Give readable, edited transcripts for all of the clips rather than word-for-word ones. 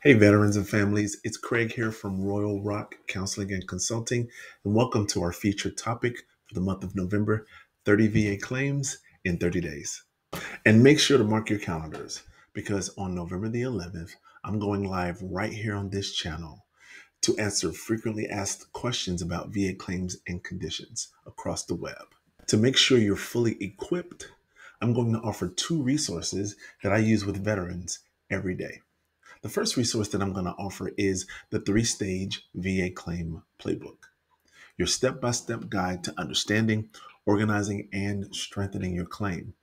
Hey, veterans and families, it's Craig here from Royal Rock Counseling and Consulting, and welcome to our featured topic for the month of November, 30 VA claims in 30 days. And make sure to mark your calendars because on November the 11th, I'm going live right here on this channel to answer frequently asked questions about VA claims and conditions across the web. To make sure you're fully equipped, I'm going to offer two resources that I use with veterans every day. The first resource that I'm going to offer is the three-stage VA Claim Playbook, your step-by-step guide to understanding, organizing, and strengthening your claim.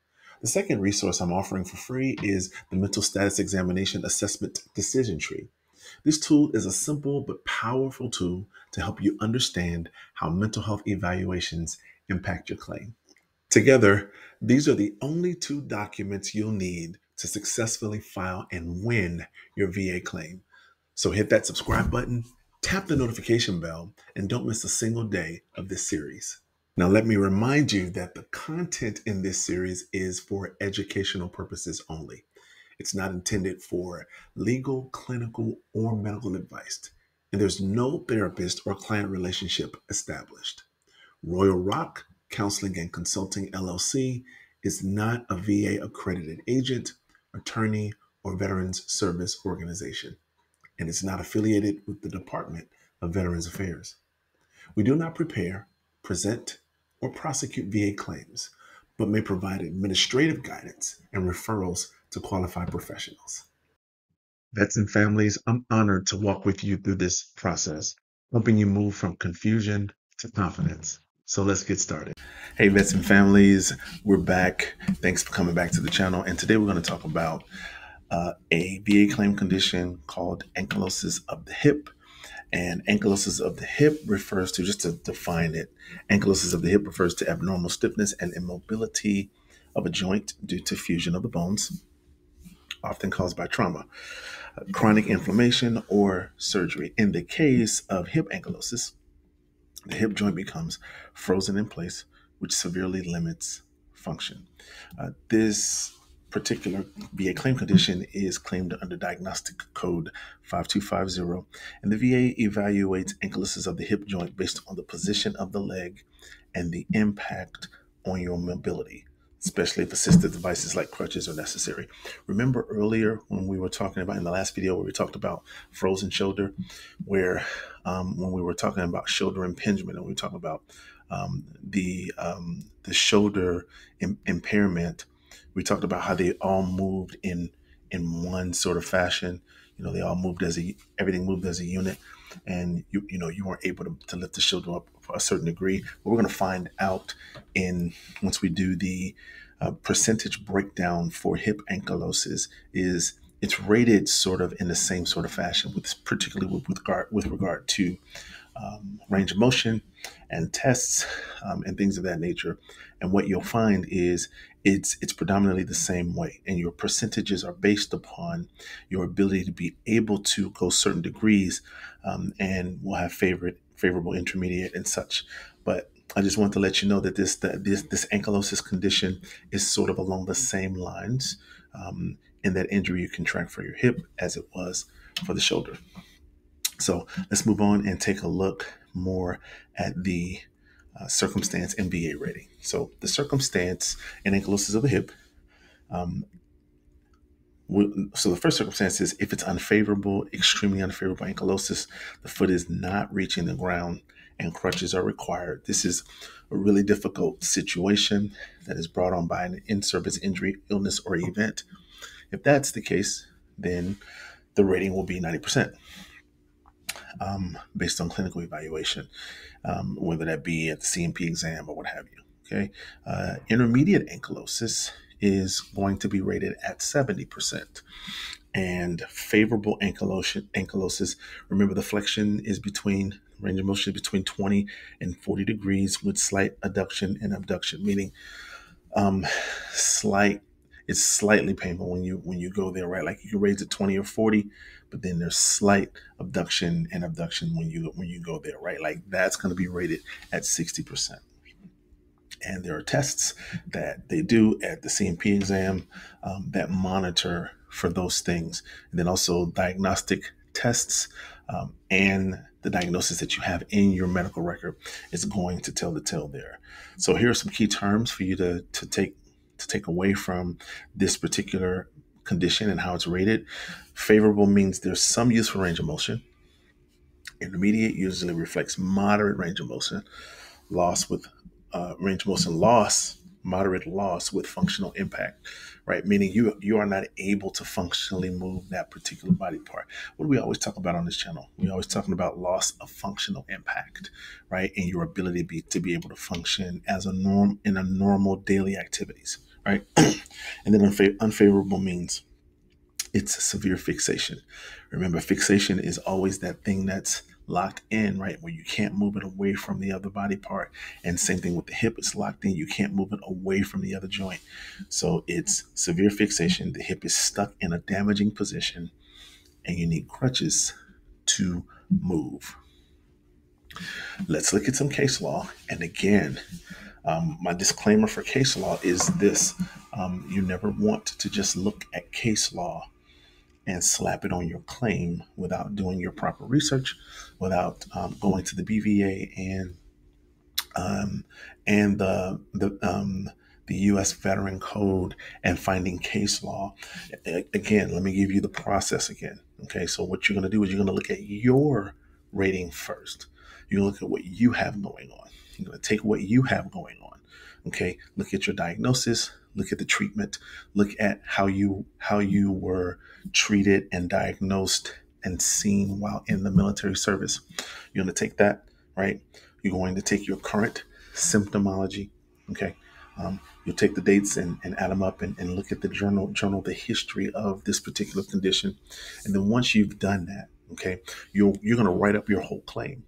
The second resource I'm offering for free is the Mental Status Examination Assessment Decision Tree. This tool is a simple but powerful tool to help you understand how mental health evaluations impact your claim. Together, these are the only two documents you'll need to successfully file and win your VA claim. So hit that subscribe button, tap the notification bell, and don't miss a single day of this series. Now, let me remind you that the content in this series is for educational purposes only. It's not intended for legal, clinical, or medical advice, and there's no therapist or client relationship established. Royal Rock Counseling and Consulting LLC is not a VA accredited agent, attorney, or Veterans Service Organization, and it's not affiliated with the Department of Veterans Affairs. We do not prepare, present, or prosecute VA claims, but may provide administrative guidance and referrals to qualified professionals. Vets and families, I'm honored to walk with you through this process, helping you move from confusion to confidence. So let's get started. Hey, vets and families, we're back. Thanks for coming back to the channel. And today we're going to talk about a VA claim condition called ankylosis of the hip. And ankylosis of the hip refers to, just to define it, ankylosis of the hip refers to abnormal stiffness and immobility of a joint due to fusion of the bones, often caused by trauma, chronic inflammation, or surgery. In the case of hip ankylosis, the hip joint becomes frozen in place, which severely limits function. This particular VA claim condition is claimed under Diagnostic Code 5250, and the VA evaluates ankylosis of the hip joint based on the position of the leg and the impact on your mobility, especially if assistive devices like crutches are necessary. Remember earlier when we were talking about, in the last video where we talked about frozen shoulder, where when we were talking about shoulder impingement and we were talking about the shoulder impairment, we talked about how they all moved in one sort of fashion. They all moved everything moved as a unit, and you weren't able to lift the shoulder up for a certain degree. What we're going to find out once we do the percentage breakdown for hip ankylosis is it's rated sort of in the same sort of fashion, particularly with regard to range of motion and tests and things of that nature. And what you'll find is it's predominantly the same way, and your percentages are based upon your ability to be able to go certain degrees, and we'll have favorable, intermediate, and such. But I just want to let you know that this ankylosis condition is sort of along the same lines in that injury you can track for your hip as it was for the shoulder. So let's move on and take a look more at the circumstance and VA rating. So the circumstance in ankylosis of the hip. So the first circumstance is if it's unfavorable, extremely unfavorable ankylosis, the foot is not reaching the ground and crutches are required. This is a really difficult situation that is brought on by an in-service injury, illness, or event. If that's the case, then the rating will be 90%. Based on clinical evaluation, whether that be at the C&P exam or what have you. Okay, intermediate ankylosis is going to be rated at 70%, and favorable ankylosis. Remember, the flexion is range of motion is between 20 and 40 degrees with slight adduction and abduction, meaning it's slightly painful when you go there, right? Like you can raise it 20 or 40, but then there's slight abduction and abduction when you go there, right? Like that's going to be rated at 60%. And there are tests that they do at the C&P exam that monitor for those things. And then also diagnostic tests and the diagnosis that you have in your medical record is going to tell the tale there. So here are some key terms for you to take away from this particular condition and how it's rated. Favorable means there's some useful range of motion. Intermediate usually reflects moderate range of motion. Loss with range of motion loss, moderate loss with functional impact, right? Meaning you are not able to functionally move that particular body part. What do we always talk about on this channel? We're always talking about loss of functional impact, right? And your ability to be able to function as a norm in a normal daily activities, right? And then unfavorable means it's a severe fixation. Remember, fixation is always that thing that's locked in, right? Where you can't move it away from the other body part. And same thing with the hip, it's locked in. You can't move it away from the other joint. So it's severe fixation. The hip is stuck in a damaging position and you need crutches to move. Let's look at some case law. And again, my disclaimer for case law is this. You never want to just look at case law and slap it on your claim without doing your proper research, without going to the BVA and the U.S. Veteran Code and finding case law. Again, let me give you the process again. Okay, so what you're going to do is you're going to look at your rating first. You're going to look at what you have going on. You're going to take what you have going on. Okay, look at your diagnosis. Look at the treatment. Look at how you were treated and diagnosed and seen while in the military service. You're going to take that, right? You're going to take your current symptomology. Okay. You'll take the dates and add them up and look at the journal, the history of this particular condition. And then once you've done that, okay, you're going to write up your whole claim.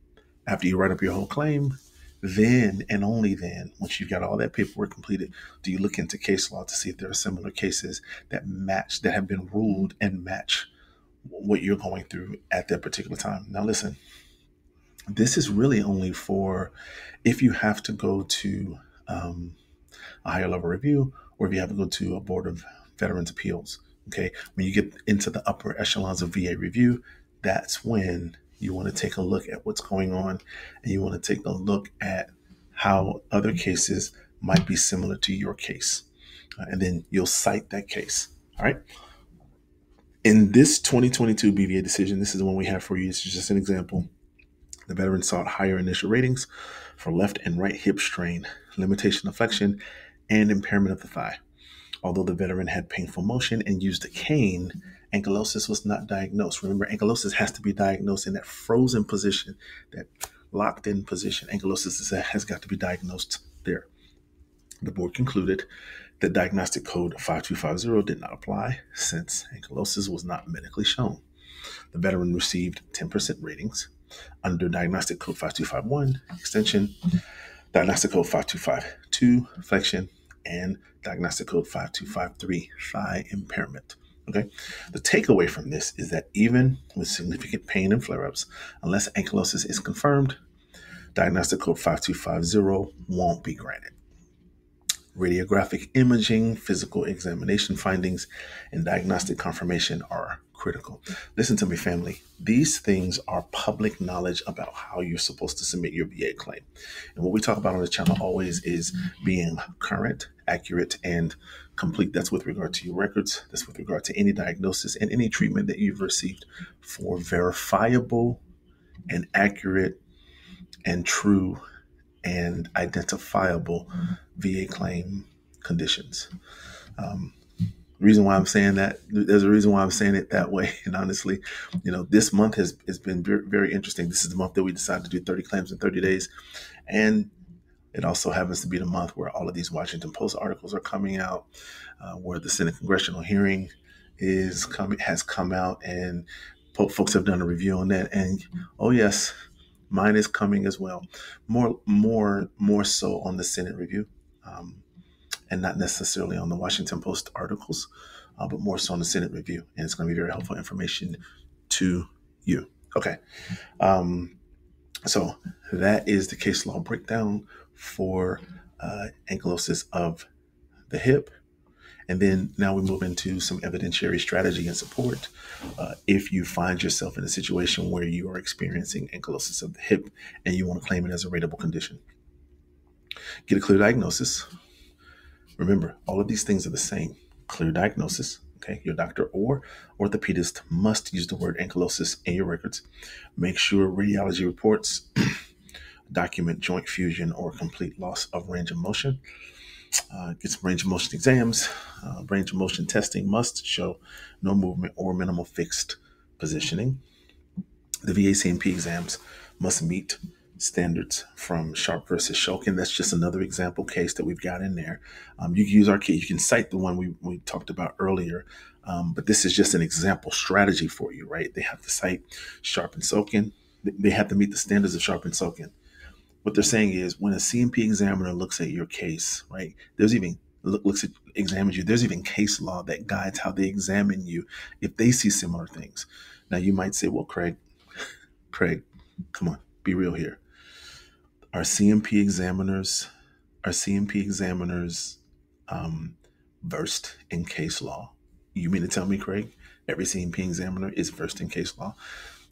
After you write up your whole claim, then and only then, once you've got all that paperwork completed, do you look into case law to see if there are similar cases that match, that have been ruled and match what you're going through at that particular time. Now, listen, this is really only for if you have to go to a higher level review or if you have to go to a Board of Veterans Appeals. Okay, when you get into the upper echelons of VA review, that's when you want to take a look at what's going on, and you want to take a look at how other cases might be similar to your case. And then you'll cite that case. All right. In this 2022 BVA decision, this is the one we have for you. This is just an example. The veteran sought higher initial ratings for left and right hip strain, limitation of flexion, and impairment of the thigh. Although the veteran had painful motion and used a cane, ankylosis was not diagnosed. Remember, ankylosis has to be diagnosed in that frozen position, that locked in position. Ankylosis has got to be diagnosed there. The board concluded that Diagnostic Code 5250 did not apply since ankylosis was not medically shown. The veteran received 10% ratings under Diagnostic Code 5251 extension, Diagnostic Code 5252 flexion, and Diagnostic Code 5253 thigh impairment. Okay. The takeaway from this is that even with significant pain and flare-ups, unless ankylosis is confirmed, Diagnostic Code 5250 won't be granted. Radiographic imaging, physical examination findings, and diagnostic confirmation are critical. Listen to me, family. These things are public knowledge about how you're supposed to submit your VA claim. And what we talk about on the channel always is being current, accurate, and complete. That's with regard to your records. That's with regard to any diagnosis and any treatment that you've received for verifiable and accurate and true and identifiable VA claim conditions. Reason why I'm saying that, there's a reason why I'm saying it that way. And honestly, this month has been very, very interesting. This is the month that we decided to do 30 claims in 30 days. And it also happens to be the month where all of these Washington Post articles are coming out, where the Senate congressional hearing has come out, and folks have done a review on that. And oh yes, mine is coming as well. More so on the Senate review, and not necessarily on the Washington Post articles, but more so on the Senate review. And it's going to be very helpful information to you. Okay. So that is the case law breakdown for ankylosis of the hip And then now we move into some evidentiary strategy and support. If you find yourself in a situation where you are experiencing ankylosis of the hip and you want to claim it as a rateable condition, get a clear diagnosis. Remember, all of these things are the same. Clear diagnosis. Okay, your doctor or orthopedist must use the word ankylosis in your records. Make sure radiology reports document joint fusion or complete loss of range of motion. Get some range of motion exams. Range of motion testing must show no movement or minimal fixed positioning. The VA C&P exams must meet standards from Sharp versus Shulkin. That's just another example case that we've got in there. You can use our case. You can cite the one we talked about earlier, but this is just an example strategy for you, right? They have to cite Sharp and Shulkin. They have to meet the standards of Sharp and Shulkin. What they're saying is when a C&P examiner looks at your case, right, examines you, there's even case law that guides how they examine you if they see similar things. Now you might say, well, Craig, come on, be real here. Are C&P examiners versed in case law? You mean to tell me, Craig, every C&P examiner is versed in case law?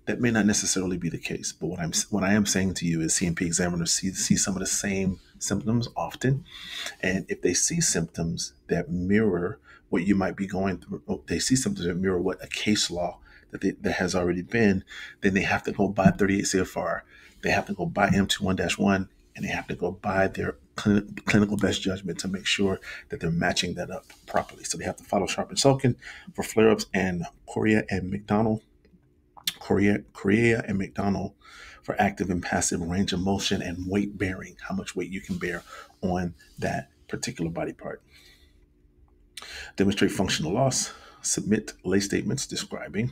That may not necessarily be the case, but what I am saying to you is C&P examiners see some of the same symptoms often, and if they see symptoms that mirror what you might be going through, they see symptoms that mirror what a case law that has already been, then they have to go by 38 CFR, they have to go by M21-1, and they have to go by their clinical best judgment to make sure that they're matching that up properly. So they have to follow Sharp and Shulkin for flare-ups, and Correa and McDonald for active and passive range of motion and weight bearing, how much weight you can bear on that particular body part. Demonstrate functional loss. Submit lay statements describing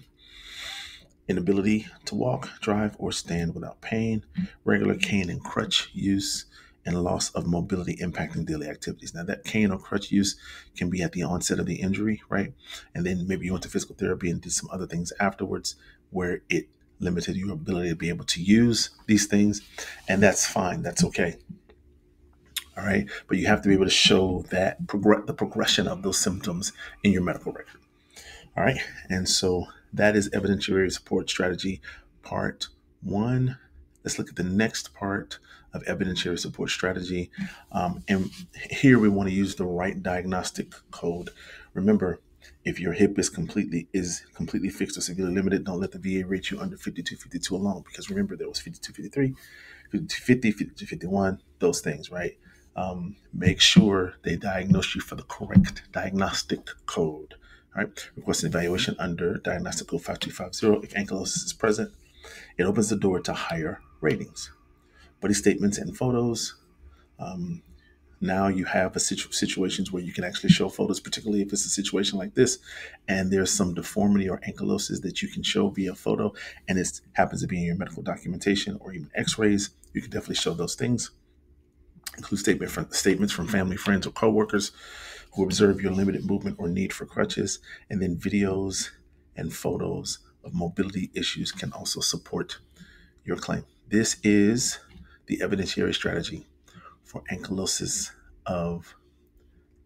inability to walk, drive, or stand without pain, regular cane and crutch use, and loss of mobility impacting daily activities. Now, that cane or crutch use can be at the onset of the injury, right? And then maybe you went to physical therapy and did some other things afterwards where it limited your ability to be able to use these things. And that's fine. That's okay. All right. But you have to be able to show that the progression of those symptoms in your medical record. All right. And so that is evidentiary support strategy part 1. Let's look at the next part of evidentiary support strategy. And here we want to use the right diagnostic code. Remember, if your hip is completely fixed or severely limited, don't let the VA rate you under 5252 alone, because remember there was 5253, 5250, 5251, those things, right? Make sure they diagnose you for the correct diagnostic code. All right. Request an evaluation under Diagnostic Code 5250 if ankylosis is present. It opens the door to higher ratings. Body statements and photos. Now you have situations where you can actually show photos, particularly if it's a situation like this, and there's some deformity or ankylosis that you can show via photo, and it happens to be in your medical documentation or even x-rays. You can definitely show those things. Include statements from family, friends, or coworkers who observe your limited movement or need for crutches, and then videos and photos of mobility issues can also support your claim. This is the evidentiary strategy for ankylosis of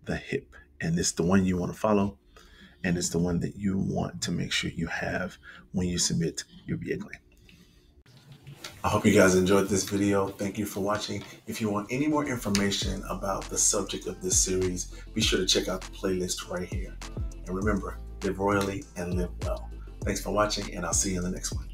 the hip, and it's the one you want to follow, and it's the one that you want to make sure you have when you submit your VA claim. I hope you guys enjoyed this video. Thank you for watching. If you want any more information about the subject of this series, be sure to check out the playlist right here. And remember, live royally and live well. Thanks for watching, and I'll see you in the next one.